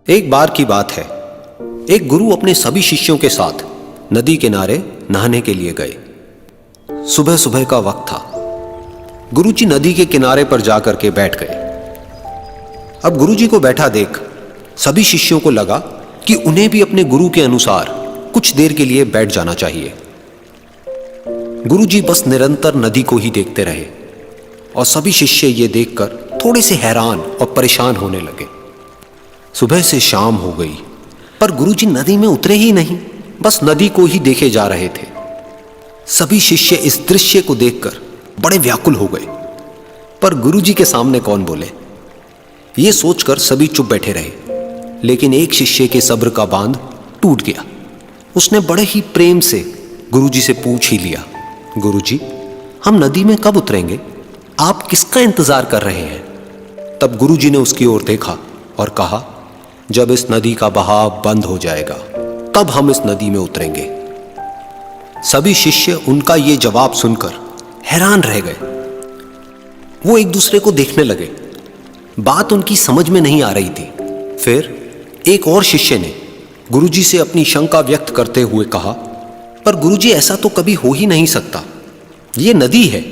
एक बार की बात है, एक गुरु अपने सभी शिष्यों के साथ नदी किनारे नहाने के लिए गए। सुबह सुबह का वक्त था। गुरुजी नदी के किनारे पर जाकर के बैठ गए। अब गुरुजी को बैठा देख सभी शिष्यों को लगा कि उन्हें भी अपने गुरु के अनुसार कुछ देर के लिए बैठ जाना चाहिए। गुरुजी बस निरंतर नदी को ही देखते रहे और सभी शिष्य ये देखकर थोड़े से हैरान और परेशान होने लगे। सुबह से शाम हो गई पर गुरुजी नदी में उतरे ही नहीं, बस नदी को ही देखे जा रहे थे। सभी शिष्य इस दृश्य को देखकर बड़े व्याकुल हो गए, पर गुरुजी के सामने कौन बोले, ये सोचकर सभी चुप बैठे रहे। लेकिन एक शिष्य के सब्र का बांध टूट गया। उसने बड़े ही प्रेम से गुरुजी से पूछ ही लिया, गुरुजी, हम नदी में कब उतरेंगे? आप किसका इंतजार कर रहे हैं? तब गुरुजी ने उसकी ओर देखा और कहा, जब इस नदी का बहाव बंद हो जाएगा तब हम इस नदी में उतरेंगे। सभी शिष्य उनका ये जवाब सुनकर हैरान रह गए। वो एक दूसरे को देखने लगे। बात उनकी समझ में नहीं आ रही थी। फिर एक और शिष्य ने गुरुजी से अपनी शंका व्यक्त करते हुए कहा, पर गुरुजी, ऐसा तो कभी हो ही नहीं सकता। ये नदी है,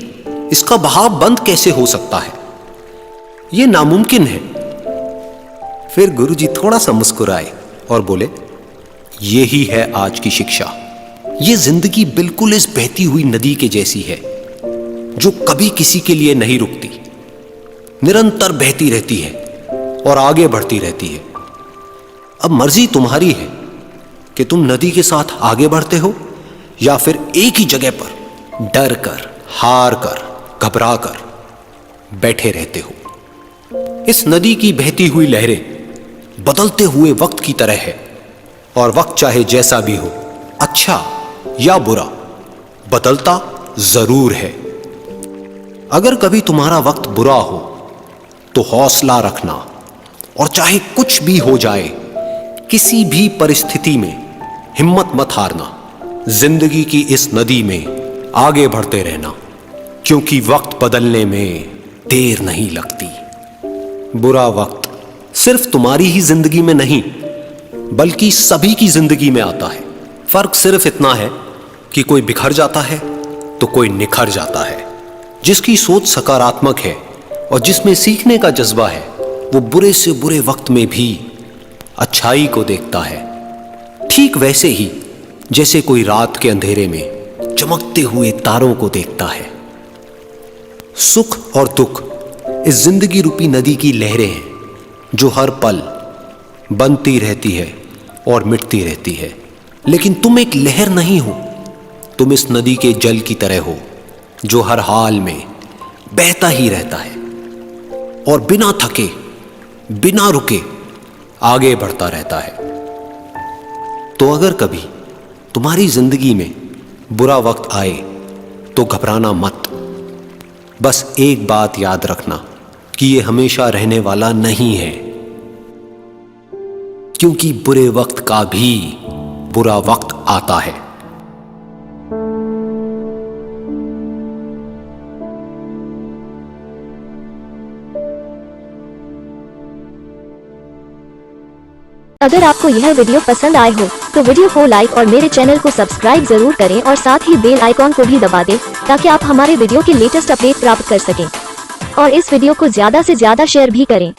इसका बहाव बंद कैसे हो सकता है? ये नामुमकिन है। फिर गुरुजी थोड़ा सा मुस्कुराए और बोले, यही है आज की शिक्षा। ये जिंदगी बिल्कुल इस बहती हुई नदी के जैसी है जो कभी किसी के लिए नहीं रुकती, निरंतर बहती रहती है और आगे बढ़ती रहती है। अब मर्जी तुम्हारी है कि तुम नदी के साथ आगे बढ़ते हो या फिर एक ही जगह पर डर कर, हार कर, घबरा कर बैठे रहते हो। इस नदी की बहती हुई लहरें बदलते हुए वक्त की तरह है और वक्त चाहे जैसा भी हो, अच्छा या बुरा, बदलता जरूर है। अगर कभी तुम्हारा वक्त बुरा हो तो हौसला रखना और चाहे कुछ भी हो जाए, किसी भी परिस्थिति में हिम्मत मत हारना। जिंदगी की इस नदी में आगे बढ़ते रहना, क्योंकि वक्त बदलने में देर नहीं लगती। बुरा वक्त सिर्फ तुम्हारी ही जिंदगी में नहीं बल्कि सभी की जिंदगी में आता है। फर्क सिर्फ इतना है कि कोई बिखर जाता है तो कोई निखर जाता है। जिसकी सोच सकारात्मक है और जिसमें सीखने का जज्बा है, वो बुरे से बुरे वक्त में भी अच्छाई को देखता है। ठीक वैसे ही जैसे कोई रात के अंधेरे में चमकते हुए तारों को देखता है। सुख और दुख इस जिंदगी रूपी नदी की लहरें हैं जो हर पल बनती रहती है और मिटती रहती है। लेकिन तुम एक लहर नहीं हो, तुम इस नदी के जल की तरह हो जो हर हाल में बहता ही रहता है और बिना थके, बिना रुके आगे बढ़ता रहता है। तो अगर कभी तुम्हारी जिंदगी में बुरा वक्त आए तो घबराना मत। बस एक बात याद रखना कि ये हमेशा रहने वाला नहीं है, क्योंकि बुरे वक्त का भी बुरा वक्त आता है। अगर आपको यह वीडियो पसंद आए हो तो वीडियो को लाइक और मेरे चैनल को सब्सक्राइब जरूर करें और साथ ही बेल आइकॉन को भी दबा दें ताकि आप हमारे वीडियो के लेटेस्ट अपडेट प्राप्त कर सकें और इस वीडियो को ज्यादा से ज्यादा शेयर भी करें।